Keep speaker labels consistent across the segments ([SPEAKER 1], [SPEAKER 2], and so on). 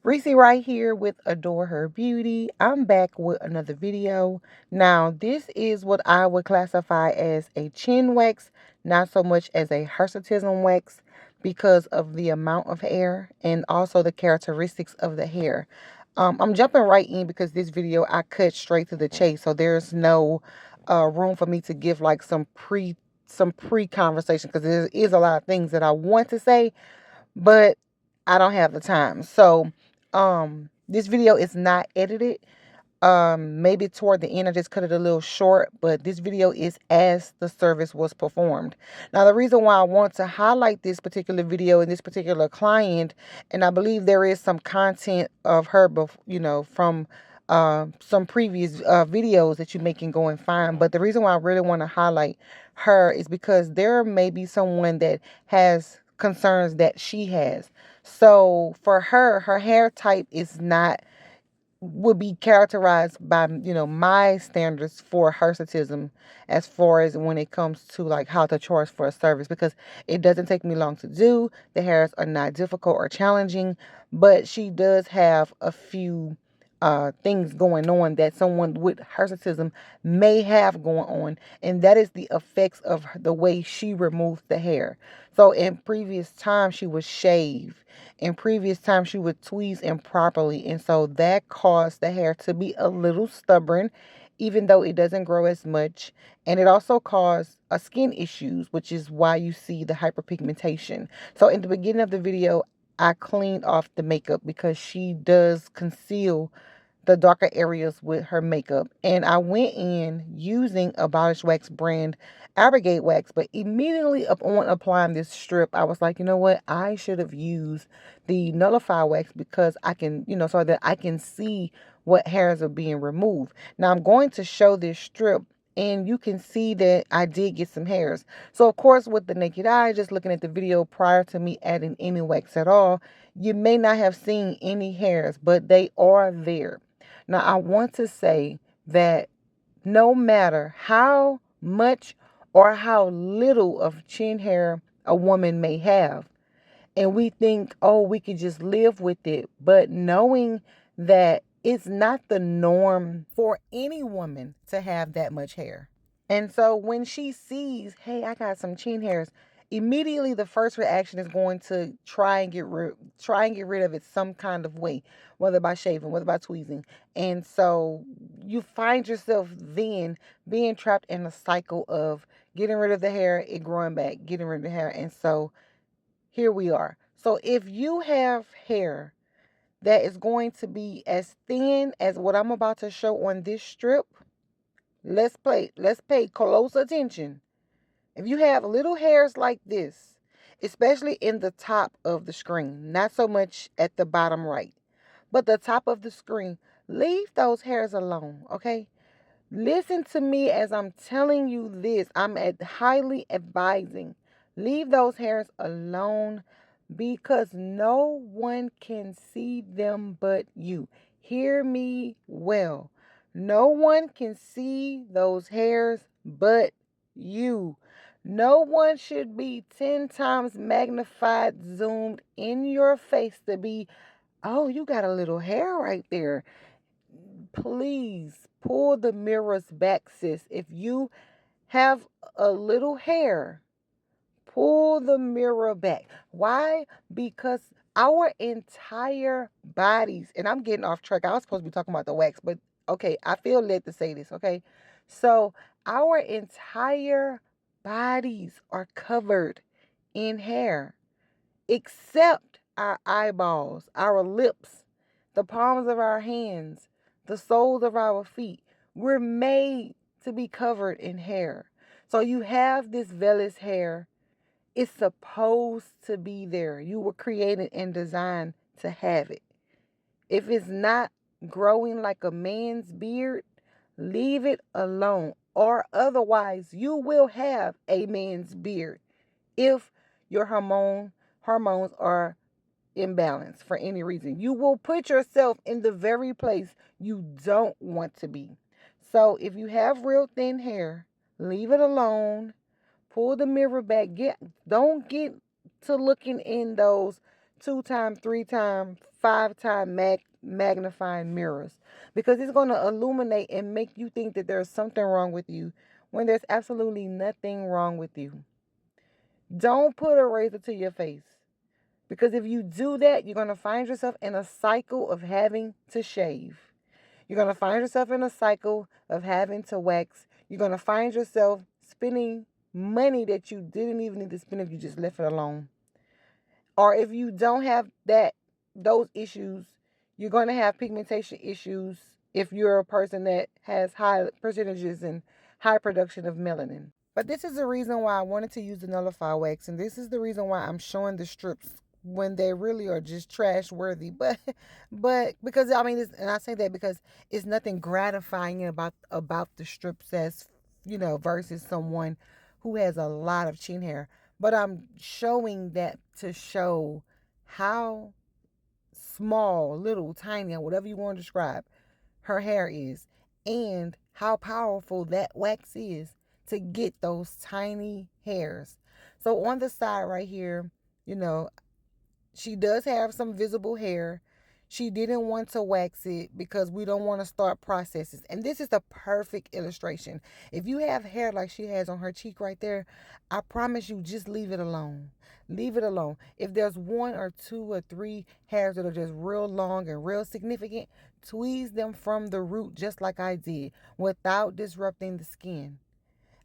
[SPEAKER 1] Reese right here with Adore Her Beauty. I'm back with another video. Now, this is what I would classify as a chin wax, not so much as a hirsutism wax because of the amount of hair and also the characteristics of the hair. I'm jumping right in because this video I cut straight to the chase, so there's no room for me to give like some pre conversation because there is a lot of things that I want to say, but I don't have the time. So, this video is not edited. Maybe toward the end I just cut it a little short, but this video is as the service was performed. Now, the reason why I want to highlight this particular video and this particular client, and I believe there is some content of her, from some previous videos that you may can go and find. But the reason why I really want to highlight her is because there may be someone that has concerns that she has. So for her, her hair type is not would be characterized by my standards for hirsutism, as far as when it comes to like how to charge for a service, because it doesn't take me long to do. The hairs are not difficult or challenging, but she does have a few things going on that someone with hirsutism may have going on, and that is the effects of the way she removes the hair. So in previous times she would shave, in previous times she would tweeze improperly, and so that caused the hair to be a little stubborn, even though it doesn't grow as much. And it also caused skin issues, which is why you see the hyperpigmentation. So in the beginning of the video, I cleaned off the makeup because she does conceal the darker areas with her makeup. And I went in using a Body Wax brand Abrogate wax, but immediately upon applying this strip, I was like, you know what? I should have used the Nullify wax because I can, so that I can see what hairs are being removed. Now I'm going to show this strip, and you can see that I did get some hairs. So of course, with the naked eye, just looking at the video prior to me adding any wax at all, you may not have seen any hairs, but they are there. Now, I want to say that no matter how much or how little of chin hair a woman may have, and we think, oh, we could just live with it, but knowing that it's not the norm for any woman to have that much hair. And so when she sees, hey, I got some chin hairs, immediately the first reaction is going to try and get rid of it some kind of way, whether by shaving, whether by tweezing. And so you find yourself then being trapped in a cycle of getting rid of the hair, it growing back, getting rid of the hair. And so here we are. So if you have hair that is going to be as thin as what I'm about to show on this strip, let's pay close attention. If you have little hairs like this, especially in the top of the screen, not so much at the bottom right, but the top of the screen, leave those hairs alone, okay? Listen to me as I'm telling you this. Highly advising. Leave those hairs alone because no one can see them but you. Hear me well. No one can see those hairs but you. No one should be 10 times magnified, zoomed in your face to be, oh, you got a little hair right there. Please pull the mirrors back, sis. If you have a little hair, pull the mirror back. Why? Because our entire bodies, and I'm getting off track. I was supposed to be talking about the wax, but okay, I feel led to say this, okay? So, our entire bodies are covered in hair, except our eyeballs, our lips, the palms of our hands, the soles of our feet. We're made to be covered in hair. So you have this vellus hair. It's supposed to be there. You were created and designed to have it. If it's not growing like a man's beard, leave it alone. Or otherwise, you will have a man's beard if your hormones are imbalanced for any reason. You will put yourself in the very place you don't want to be. So if you have real thin hair, leave it alone. Pull the mirror back. Don't get to looking in those 2 times, 3 times, 5-time magnifying mirrors, because it's going to illuminate and make you think that there's something wrong with you when there's absolutely nothing wrong with you. Don't put a razor to your face, because if you do that, you're going to find yourself in a cycle of having to shave. You're going to find yourself in a cycle of having to wax. You're going to find yourself spending money that you didn't even need to spend if you just left it alone. Or if you don't have those issues, you're going to have pigmentation issues if you're a person that has high percentages and high production of melanin. But this is the reason why I wanted to use the Nullify wax, and this is the reason why I'm showing the strips when they really are just trash worthy. But because I mean, and I say that because it's nothing gratifying about the strips as versus someone who has a lot of chin hair. But I'm showing that to show how small, little, tiny, or whatever you want to describe her hair is, and how powerful that wax is to get those tiny hairs. So on the side right here, she does have some visible hair. She didn't want to wax it because we don't want to start processes. And this is the perfect illustration. If you have hair like she has on her cheek right there, I promise you, just leave it alone. Leave it alone. If there's 1 or 2 or 3 hairs that are just real long and real significant, tweeze them from the root just like I did without disrupting the skin.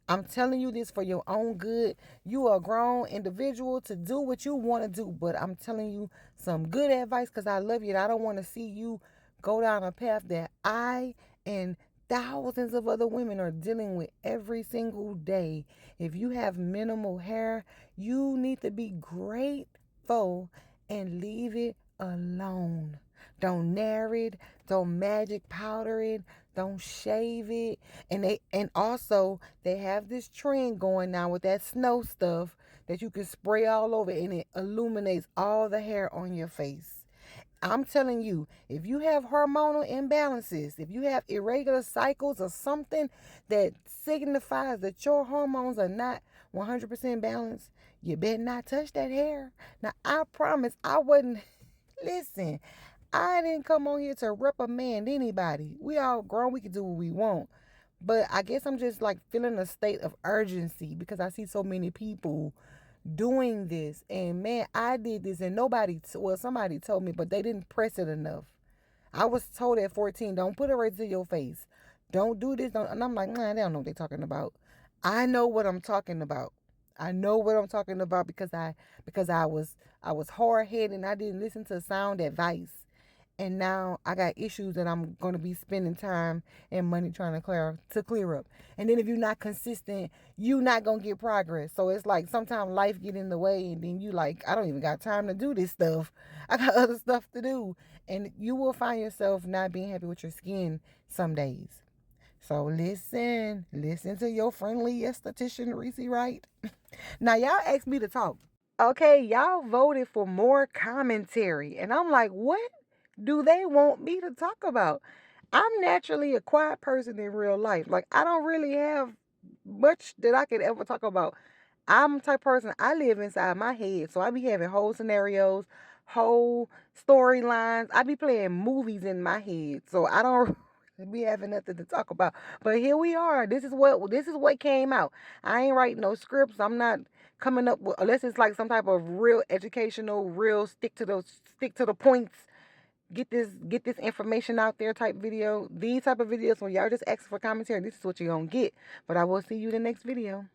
[SPEAKER 1] I'm telling you this for your own good. You are a grown individual to do what you want to do, but I'm telling you some good advice because I love you and I don't want to see you go down a path that I and thousands of other women are dealing with every single day. If you have minimal hair, you need to be grateful and leave it alone. Don't nair it, don't magic powder it, don't shave it. And also they have this trend going now with that snow stuff that you can spray all over and it illuminates all the hair on your face. I'm telling you, if you have hormonal imbalances, if you have irregular cycles or something that signifies that your hormones are not 100% balanced, you better not touch that hair. Now, I promise I wasn't, listen, I didn't come on here to reprimand anybody. We all grown, we can do what we want. But I guess I'm just like feeling a state of urgency because I see so many people doing this. And man, I did this and somebody told me, but they didn't press it enough. I was told at 14, don't put it right to your face. Don't do this. And I'm like, nah, they don't know what they're talking about. I know what I'm talking about. I know what I'm talking about because I was hard headed and I didn't listen to sound advice. And now I got issues that I'm gonna be spending time and money trying to clear up. And then if you're not consistent, you're not gonna get progress. So it's like sometimes life get in the way, and then you like, I don't even got time to do this stuff. I got other stuff to do, and you will find yourself not being happy with your skin some days. So listen to your friendly esthetician, Reese Wright. Now y'all asked me to talk. Okay, y'all voted for more commentary, and I'm like, what do they want me to talk about? I'm naturally a quiet person in real life. Like, I don't really have much that I could ever talk about. I'm the type of person, I live inside my head. So I be having whole scenarios, whole storylines. I be playing movies in my head. So I don't be having nothing to talk about. But here we are. This is what came out. I ain't writing no scripts. I'm not coming up with, unless it's like some type of real educational, real stick to the points, get this information out there type video. These type of videos when y'all just ask for commentary, this is what you're gonna get. But I will see you in the next video.